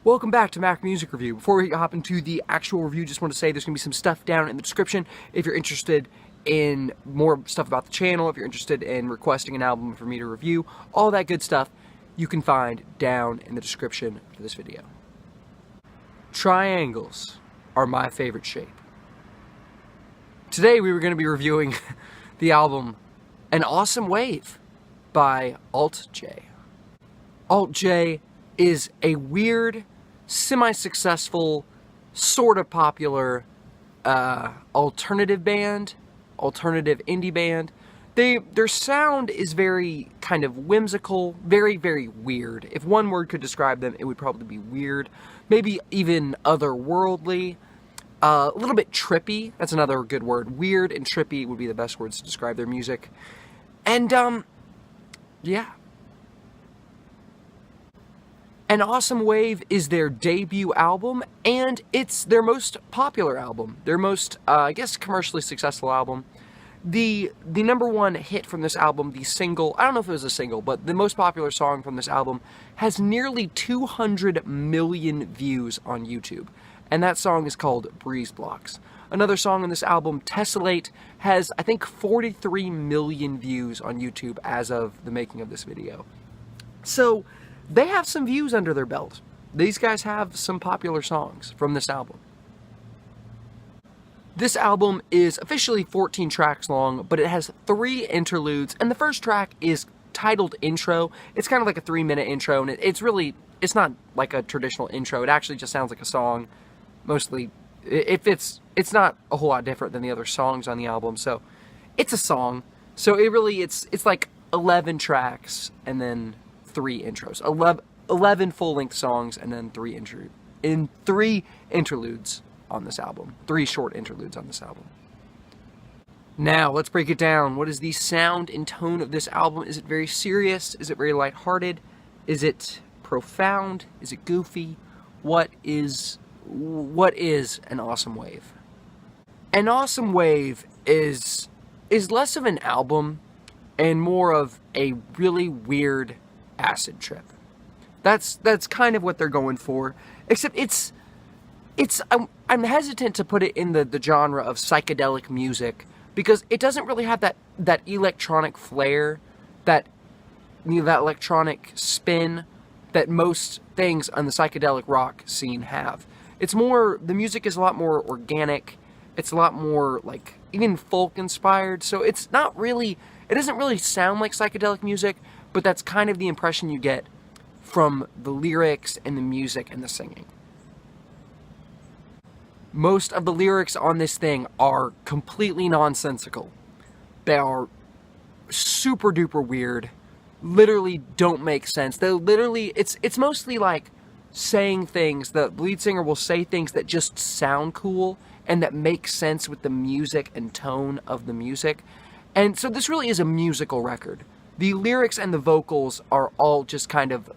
Welcome back to Mac Music Review. Before we hop into the actual review, just want to say there's going to be some stuff down in the description if you're interested in more stuff about the channel, if you're interested in requesting an album for me to review, all that good stuff you can find down in the description for this video. Triangles are my favorite shape. Today we were going to be reviewing the album An Awesome Wave by Alt J. Alt J is a weird, semi-successful, sort of popular alternative indie band. Their sound is very kind of whimsical, very, very weird. If one word could describe them, it would probably be weird. Maybe even otherworldly. A little bit trippy. That's another good word. Weird and trippy would be the best words to describe their music. And, yeah. An Awesome Wave is their debut album, and it's their most popular album. Their most, I guess, commercially successful album. The number one hit from this album, the single, I don't know if it was a single, but the most popular song from this album has nearly 200 million views on YouTube. And that song is called Breeze Blocks. Another song on this album, Tessellate, has, I think, 43 million views on YouTube as of the making of this video. So they have some views under their belt. These guys have some popular songs from this album. This album is officially 14 tracks long, but it has 3 interludes, and the first track is titled Intro. It's kind of like a 3-minute intro, and it's not like a traditional intro. It actually just sounds like a song. Mostly, it's not a whole lot different than the other songs on the album, so it's a song. So it's like 11 tracks, and then 3 intros. 11 full-length songs, and then 3 interludes on this album. 3 short interludes on this album. Now, let's break it down. What is the sound and tone of this album? Is it very serious? Is it very lighthearted? Is it profound? Is it goofy? What is An Awesome Wave? An Awesome Wave is less of an album and more of a really weird acid trip. That's kind of what they're going for. Except I'm hesitant to put it in the genre of psychedelic music because it doesn't really have that electronic flair, that electronic spin that most things on the psychedelic rock scene have. The music is a lot more organic. It's a lot more like even folk inspired. So it doesn't really sound like psychedelic music, but that's kind of the impression you get from the lyrics and the music and the singing. Most of the lyrics on this thing are completely nonsensical. They are super duper weird, literally don't make sense. It's mostly like saying things. The lead singer will say things that just sound cool and that make sense with the music and tone of the music. And so this really is a musical record. The lyrics and the vocals are all just kind of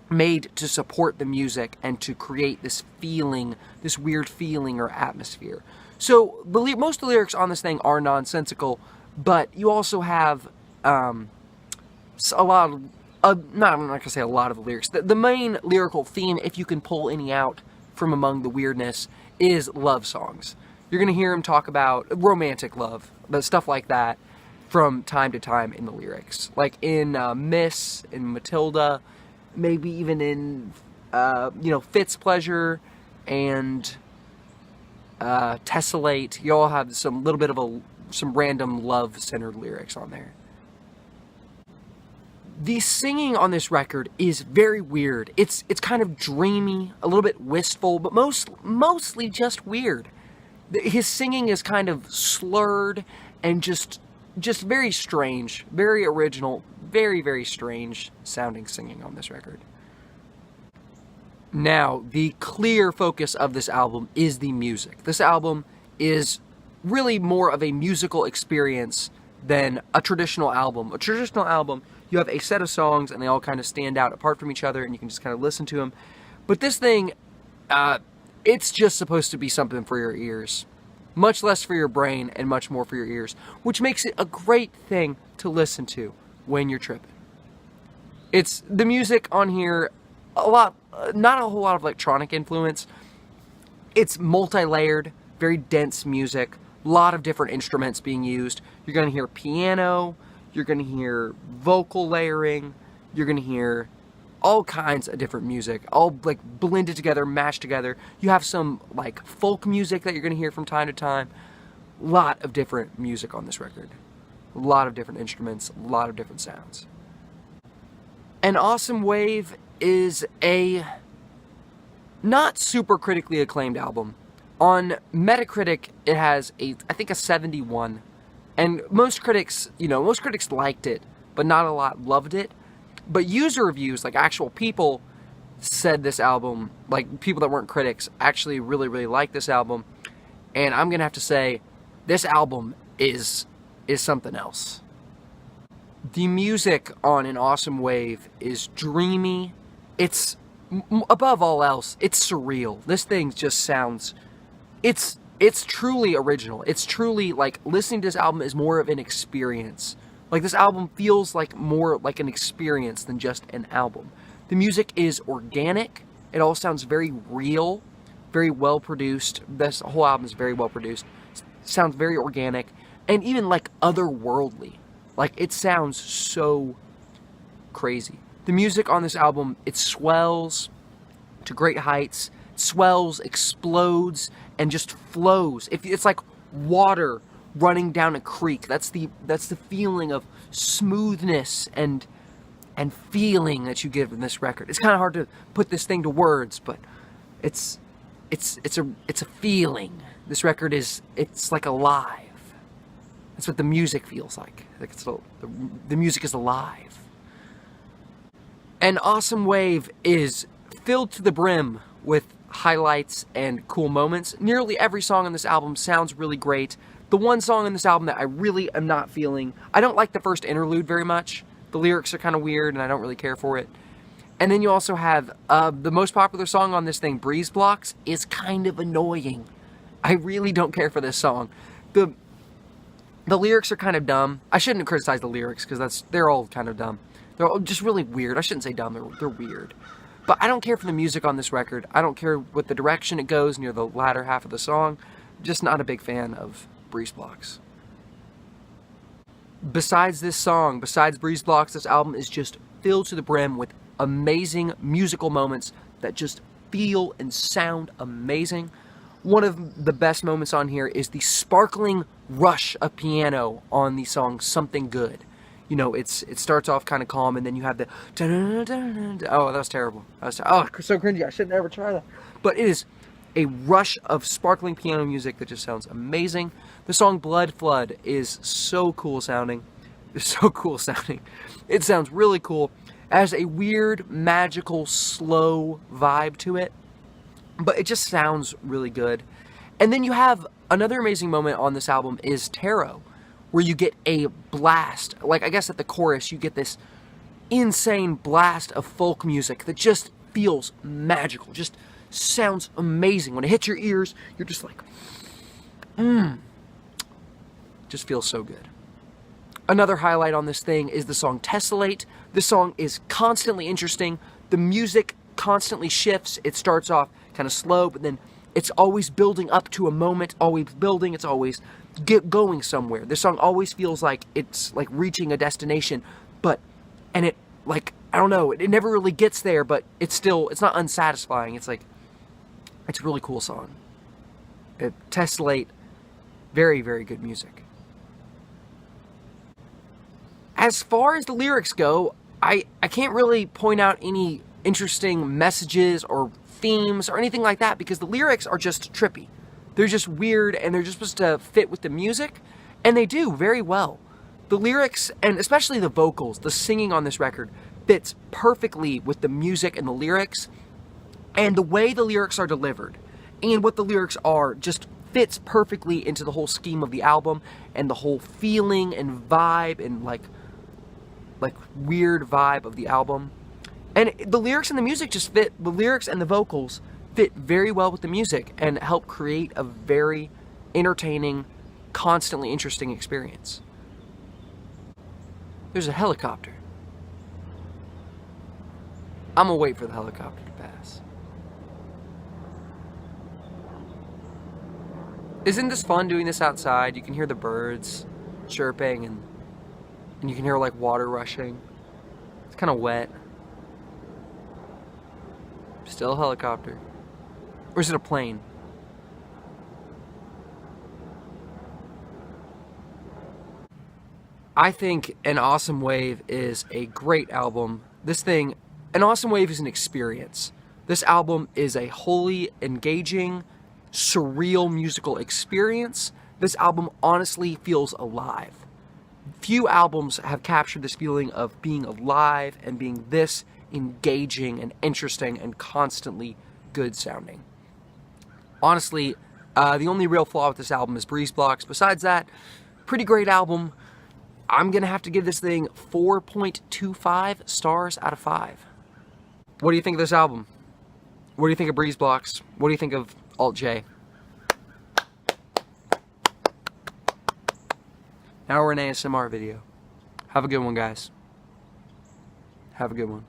made to support the music and to create this feeling, this weird feeling or atmosphere. So most of the lyrics on this thing are nonsensical, but you also have I'm not going to say a lot of the lyrics. The main lyrical theme, if you can pull any out from among the weirdness, is love songs. You're going to hear him talk about romantic love, but stuff like that from time to time in the lyrics. Like in Miss, in Matilda, maybe even in, Fitz Pleasure and Tessellate. You all have some random love-centered lyrics on there. The singing on this record is very weird. It's kind of dreamy, a little bit wistful, but mostly just weird. His singing is kind of slurred and just very strange, very original, very, very strange sounding singing on this record. Now, the clear focus of this album is the music. This album is really more of a musical experience than a traditional album. A traditional album, you have a set of songs and they all kind of stand out apart from each other and you can just kind of listen to them. But this thing, it's just supposed to be something for your ears. Much less for your brain and much more for your ears, which makes it a great thing to listen to when you're tripping. The music on here not a whole lot of electronic influence. It's multi-layered, very dense music, a lot of different instruments being used. You're going to hear piano, you're going to hear vocal layering, you're going to hear all kinds of different music, all like blended together, mashed together. You have some like folk music that you're going to hear from time to time. A lot of different music on this record. A lot of different instruments, a lot of different sounds. An Awesome Wave is a not super critically acclaimed album. On Metacritic, it has I think a 71. And most critics liked it, but not a lot loved it. But user reviews, like actual people, said this album, like people that weren't critics, actually really, really liked this album. And I'm going to have to say, this album is something else. The music on An Awesome Wave is dreamy. It's, above all else, it's surreal. This thing just sounds, it's truly original. It's truly, like, listening to this album is more of an experience. Like, this album feels like more like an experience than just an album. The music is organic. It all sounds very real, very well produced. This whole album is very well produced. It sounds very organic, and even like otherworldly. Like, it sounds so crazy. The music on this album, it swells to great heights, swells, explodes, and just flows. It's like water running down a creek. That's the feeling of smoothness and feeling that you get in this record. It's kind of hard to put this thing to words, but it's a feeling. This record it's like alive. That's what the music feels like. Like the music is alive. An Awesome Wave is filled to the brim with highlights and cool moments. Nearly every song on this album sounds really great. The one song on this album that I really am not feeling, I don't like the first interlude very much. The lyrics are kind of weird and I don't really care for it. And then you also have the most popular song on this thing, Breeze Blocks, is kind of annoying. I really don't care for this song. The lyrics are kind of dumb. I shouldn't criticize the lyrics because they're all kind of dumb. They're all just really weird. I shouldn't say dumb, they're weird. But I don't care for the music on this record. I don't care what the direction it goes near the latter half of the song. Just not a big fan of Breeze Blocks. Besides this song, besides Breeze Blocks, this album is just filled to the brim with amazing musical moments that just feel and sound amazing. One of the best moments on here is the sparkling rush of piano on the song Something Good. You know, it starts off kind of calm, and then you have the oh, that was terrible. Oh, so cringy. I should never try that. But it is a rush of sparkling piano music that just sounds amazing. The song Blood Flood is so cool sounding. It's so cool sounding. It sounds really cool. It has a weird, magical, slow vibe to it. But it just sounds really good. And then you have another amazing moment on this album is Tarot, where you get a blast. Like, I guess at the chorus, you get this insane blast of folk music that just feels magical. Just sounds amazing. When it hits your ears, you're just like, just feels so good. Another highlight on this thing is the song Tessellate. This song is constantly interesting. The music constantly shifts. It starts off kind of slow, but then it's always building up to a moment, always building, it's always going somewhere. This song always feels like it's like reaching a destination, and it, like, I don't know, it never really gets there, but it's not unsatisfying. It's like, it's a really cool song. Tessellate, very, very good music. As far as the lyrics go, I can't really point out any interesting messages or themes or anything like that because the lyrics are just trippy. They're just weird and they're just supposed to fit with the music, and they do very well. The lyrics, and especially the vocals, the singing on this record, fits perfectly with the music and the lyrics, and the way the lyrics are delivered and what the lyrics are just fits perfectly into the whole scheme of the album and the whole feeling and vibe and like weird vibe of the album. And the lyrics and the music just fit, the lyrics and the vocals fit very well with the music and help create a very entertaining, constantly interesting experience. There's a helicopter. I'm gonna wait for the helicopter to pass. Isn't this fun doing this outside? You can hear the birds chirping and you can hear like water rushing. It's kind of wet. Still a helicopter. Or is it a plane? I think An Awesome Wave is a great album. This thing, An Awesome Wave is an experience. This album is a wholly engaging, surreal musical experience. This album honestly feels alive. Few albums have captured this feeling of being alive and being this engaging and interesting and constantly good sounding. Honestly, the only real flaw with this album is breeze blocks. Besides that, pretty great album. I'm going to have to give this thing 4.25 stars out of 5. What do you think of this album? What do you think of breeze blocks? What do you think of Alt J? Now we're in an ASMR video. Have a good one, guys. Have a good one.